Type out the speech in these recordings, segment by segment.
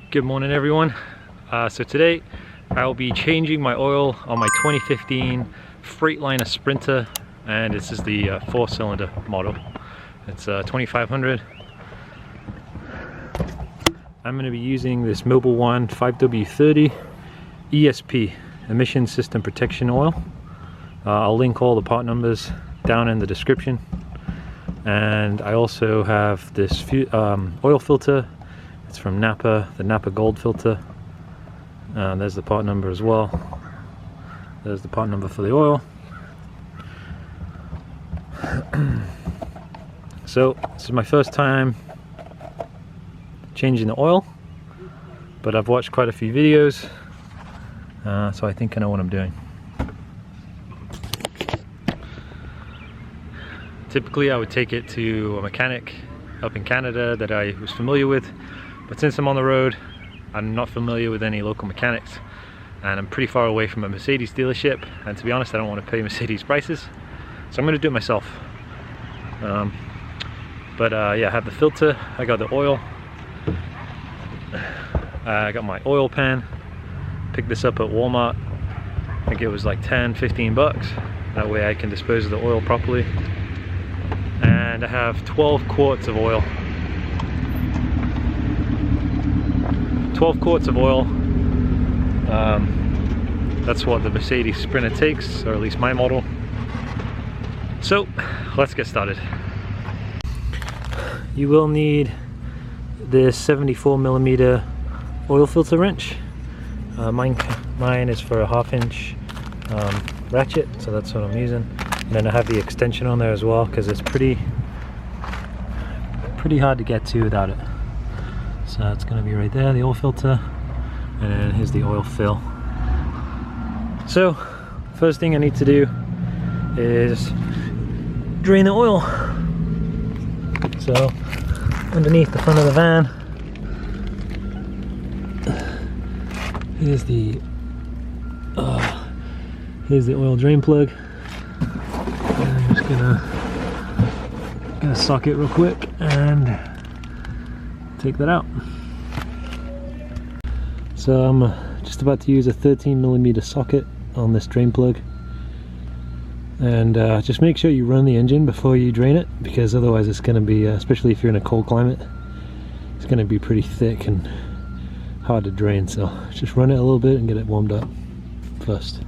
Good morning everyone. So today I'll be changing my oil on my 2015 Freightliner Sprinter, and this is the 4-cylinder model. It's 2500. I'm going to be using this Mobil 1 5W30 ESP, Emission System Protection Oil. I'll link all the part numbers down in the description. And I also have this oil filter. It's from Napa, the Napa Gold filter. There's the part number as well. There's the part number for the oil. So this is my first time changing the oil, but I've watched quite a few videos, so I think I know what I'm doing. Typically I would take it to a mechanic up in Canada that I was familiar with, but since I'm on the road, I'm not familiar with any local mechanics, and I'm pretty far away from a Mercedes dealership, and to be honest I don't want to pay Mercedes prices, so I'm going to do it myself. Yeah, I have the filter, I got the oil, I got my oil pan. Picked this up at Walmart. I think it was like 10-15 bucks. That way I can dispose of the oil properly. And I have 12 quarts of oil. 12 quarts of oil. That's what the Mercedes Sprinter takes, or at least my model. So let's get started. You will need this 74mm oil filter wrench. Mine is for a 1/2 inch ratchet, so that's what I'm using. And then I have the extension on there as well, because it's pretty hard to get to without it. So it's going to be right there, the oil filter, and then here's the oil fill. So first thing I need to do is drain the oil. So underneath the front of the van, here's the oil drain plug. And I'm just gonna sock it real quick and take that out. So I'm just about to use a 13mm socket on this drain plug, and just make sure you run the engine before you drain it, because otherwise it's going to be, especially if you're in a cold climate, it's going to be pretty thick and hard to drain. So just run it a little bit and get it warmed up first.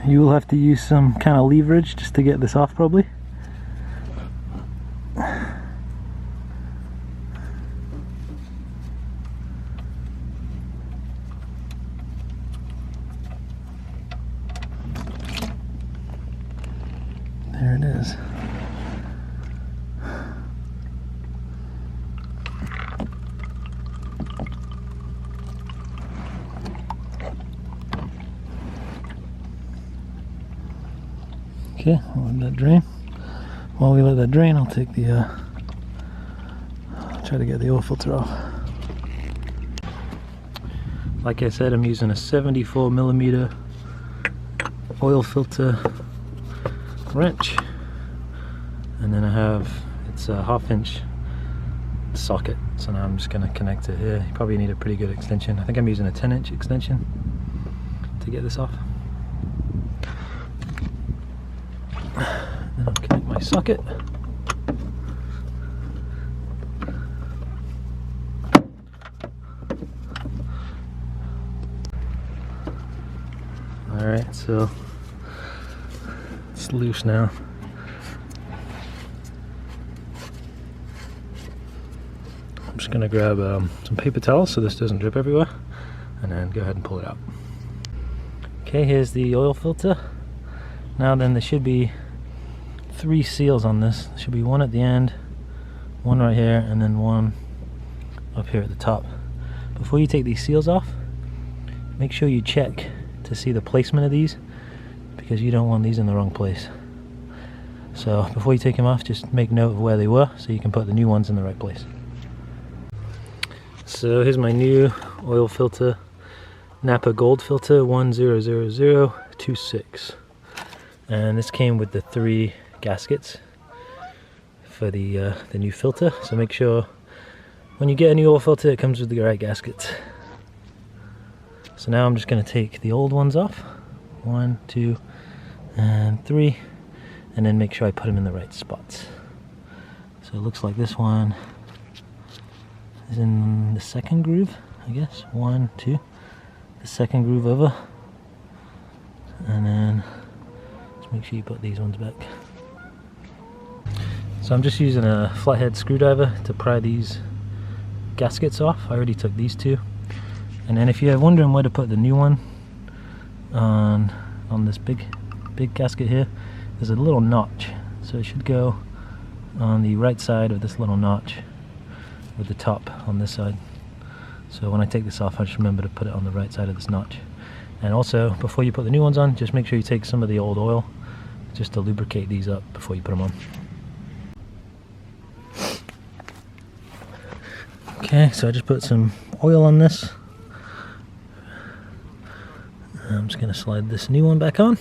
You will have to use some kind of leverage just to get this off, probably. There it is. Okay, I'll let that drain. While we let that drain, I'll take the try to get the oil filter off. Like I said, I'm using a 74mm oil filter wrench, and then I have, it's a 1/2 inch socket, so now I'm just going to connect it here. You probably need a pretty good extension. I think I'm using a 10-inch extension to get this off. Then I'll connect my socket. Alright, so it's loose now. I'm just going to grab some paper towels so this doesn't drip everywhere, and then go ahead and pull it out. Okay, here's the oil filter. Now then, there should be 3 seals on this. There should be one at the end, one right here, and then one up here at the top. Before you take these seals off, make sure you check to see the placement of these, because you don't want these in the wrong place. So before you take them off, just make note of where they were so you can put the new ones in the right place. So here's my new oil filter, Napa Gold filter 100026, and this came with the 3 gaskets for the new filter. So make sure when you get a new oil filter, it comes with the right gaskets. So now I'm just going to take the old ones off. 1, 2, and 3. And then make sure I put them in the right spots. So it looks like this one is in the second groove, I guess. 1, 2. The second groove over. And then just make sure you put these ones back. So I'm just using a flathead screwdriver to pry these gaskets off. I already took these two. And then if you're wondering where to put the new one on this big gasket here, there's a little notch. So it should go on the right side of this little notch with the top on this side. So when I take this off, I just remember to put it on the right side of this notch. And also, before you put the new ones on, just make sure you take some of the old oil just to lubricate these up before you put them on. Okay, so I just put some oil on this. I'm just going to slide this new one back on.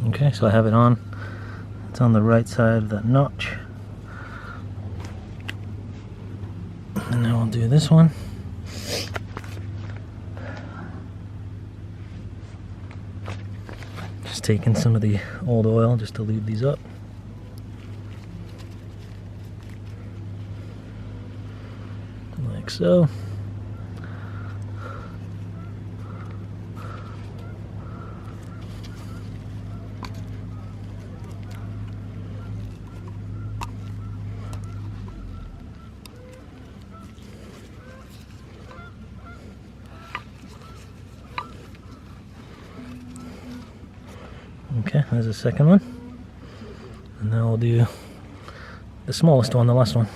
Okay, so I have it on. It's on the right side of that notch. And now I'll do this one. Just taking some of the old oil just to lube these up. Like so. Okay, there's the second one. And now we'll do the smallest one, the last one.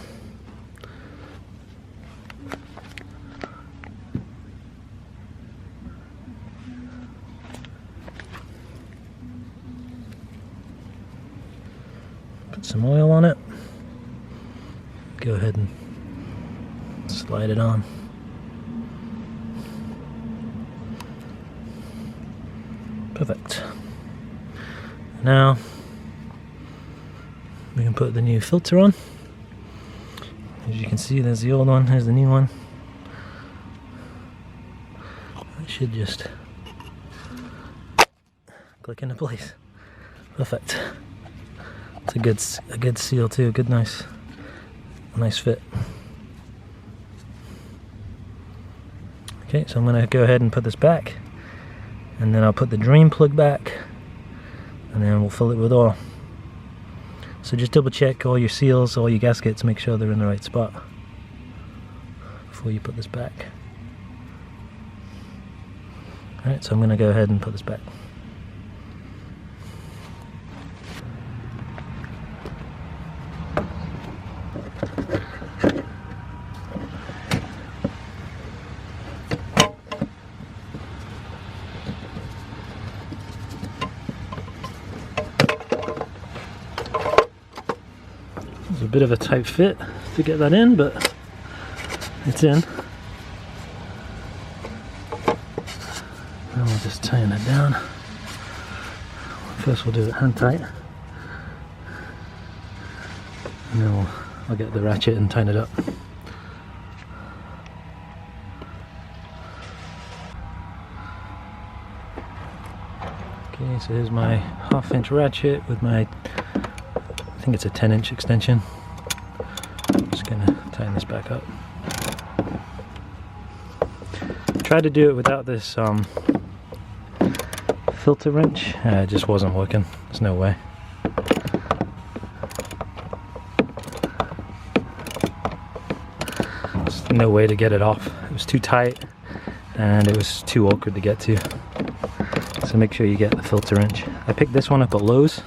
Put some oil on it. Go ahead and slide it on. Perfect. Now we can put the new filter on. As you can see, there's the old one, here's the new one. It should just click into place. Perfect. It's a good seal too, a nice fit. Okay, so I'm going to go ahead and put this back, and then I'll put the drain plug back, and then we'll fill it with oil. So just double check all your seals, all your gaskets, make sure they're in the right spot before you put this back. Alright, so I'm going to go ahead and put this back. It's a bit of a tight fit to get that in, but it's in. Now we'll just tighten it down. First we'll do it hand tight, and then I'll get the ratchet and tighten it up. Okay, so here's my 1/2-inch ratchet with my, I think it's a 10-inch extension. I'm just going to tighten this back up. Tried to do it without this filter wrench. It just wasn't working. There's no way. There's no way to get it off. It was too tight and it was too awkward to get to. So make sure you get the filter wrench. I picked this one up at Lowe's.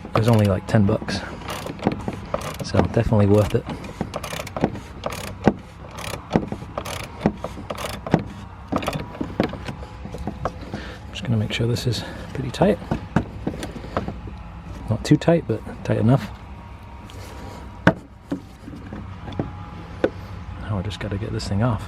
It was only like 10 bucks. So definitely worth it. I'm just going to make sure this is pretty tight. Not too tight, but tight enough. Now I just got to get this thing off.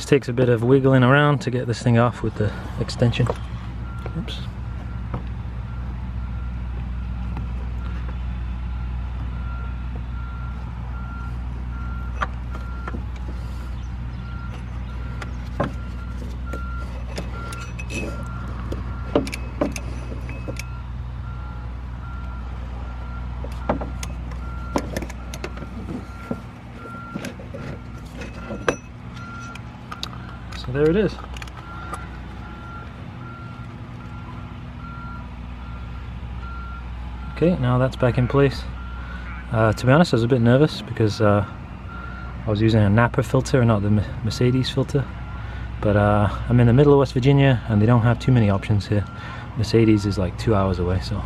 Takes a bit of wiggling around to get this thing off with the extension. Oops. So there it is. Okay, now that's back in place. To be honest, I was a bit nervous because I was using a Napa filter and not the Mercedes filter. But I'm in the middle of West Virginia and they don't have too many options here. Mercedes is like 2 hours away, so.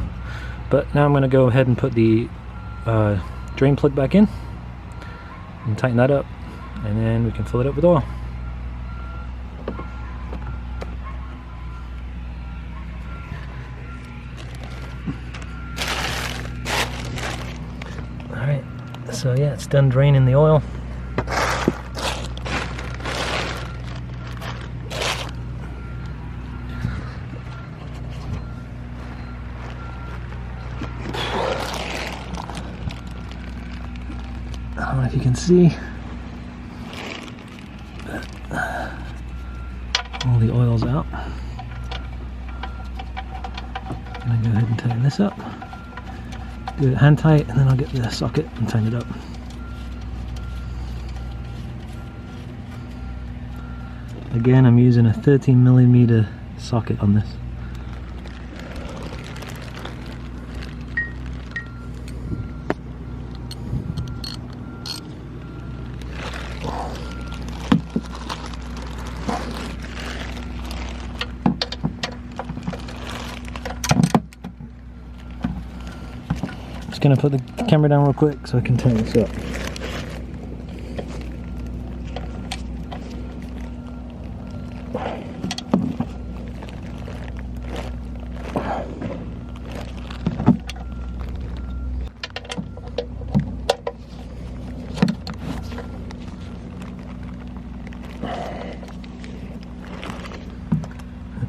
But now I'm going to go ahead and put the drain plug back in and tighten that up, and then we can fill it up with oil. So yeah, it's done draining the oil. I don't know if you can see, but all the oil's out. I'm gonna go ahead and tighten this up. Do it hand tight, and then I'll get the socket and tighten it up. Again, I'm using a 13mm socket on this. Just gonna put the camera down real quick so I can tighten this up.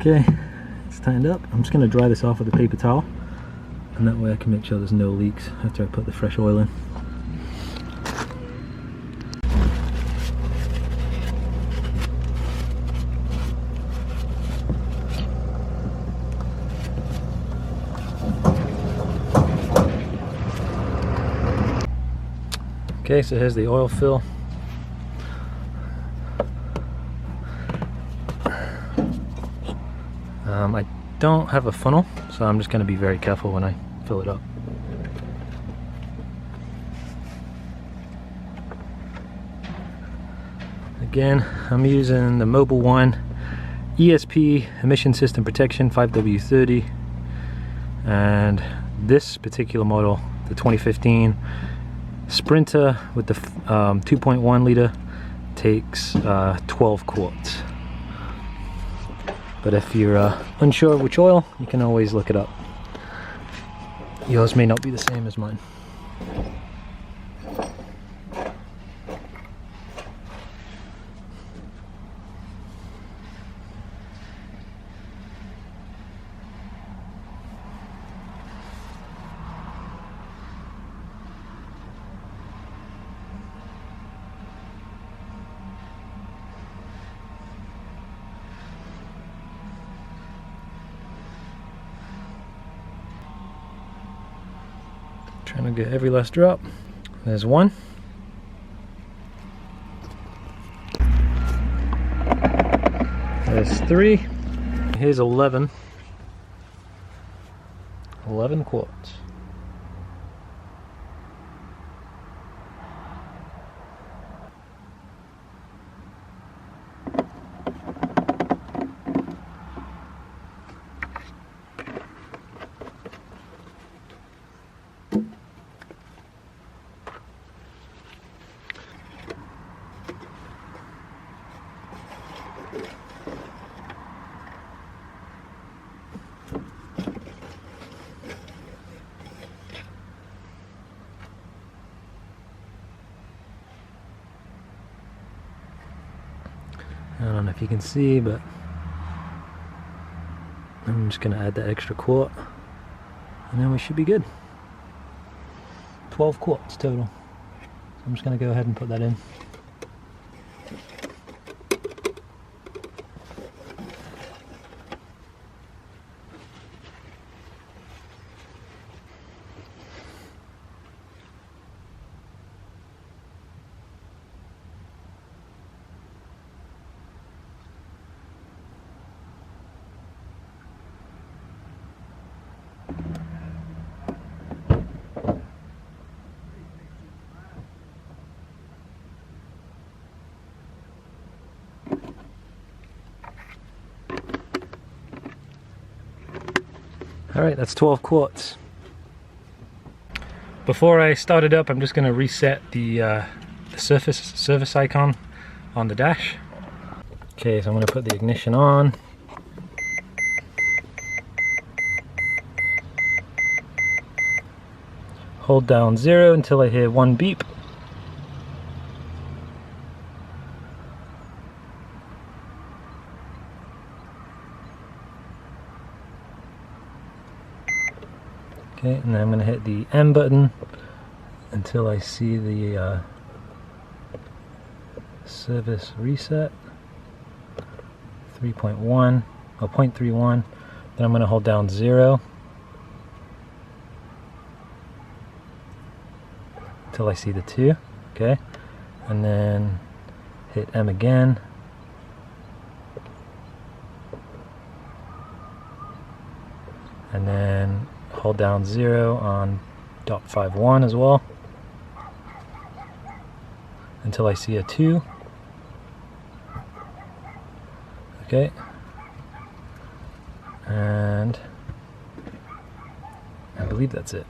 Okay, it's tightened up. I'm just going to dry this off with a paper towel, and that way I can make sure there's no leaks after I put the fresh oil in. Okay, so here's the oil fill. I don't have a funnel, so I'm just going to be very careful when I fill it up. Again, I'm using the Mobil 1 ESP emission system protection 5W30, and this particular model, the 2015 Sprinter with the 2.1 liter, takes 12 quarts. But if you're unsure of which oil, you can always look it up. Yours may not be the same as mine. Trying to get every last drop. There's one. There's 3. Here's 11. 11 quarts. I don't know if you can see, but I'm just going to add that extra quart and then we should be good. 12 quarts total. So I'm just going to go ahead and put that in. Alright, that's 12 quarts. Before I start it up, I'm just going to reset the service icon on the dash. Okay, so I'm going to put the ignition on. Hold down 0 until I hear 1 beep. Okay, and then I'm going to hit the M button until I see the service reset 3.1 or 0.31. Then I'm going to hold down 0 until I see the 2. Okay, and then hit M again. And then hold down 0 on 0.51 as well until I see a 2. Okay, and I believe that's it.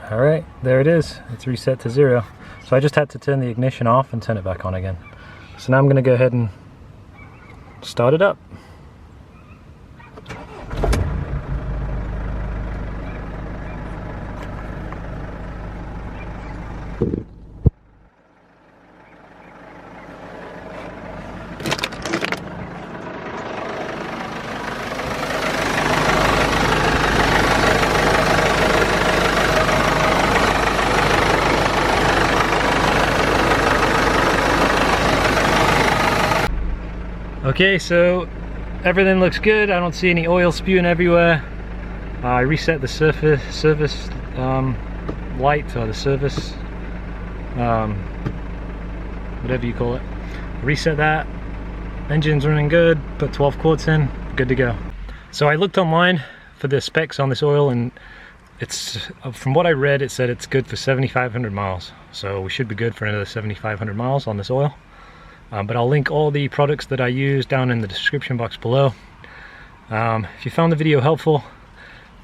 Alright, there it is. It's reset to 0. So I just had to turn the ignition off and turn it back on again. So now I'm going to go ahead and start it up. Okay, so everything looks good. I don't see any oil spewing everywhere. I reset the service light, or the service whatever you call it. Reset that. Engine's running good. Put 12 quarts in. Good to go. So I looked online for the specs on this oil, and it's, from what I read, it said it's good for 7,500 miles. So we should be good for another 7,500 miles on this oil. But I'll link all the products that I use down in the description box below. If you found the video helpful,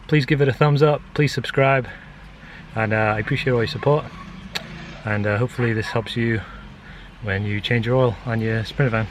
please give it a thumbs up, please subscribe, and I appreciate all your support. And hopefully this helps you when you change your oil on your Sprinter van.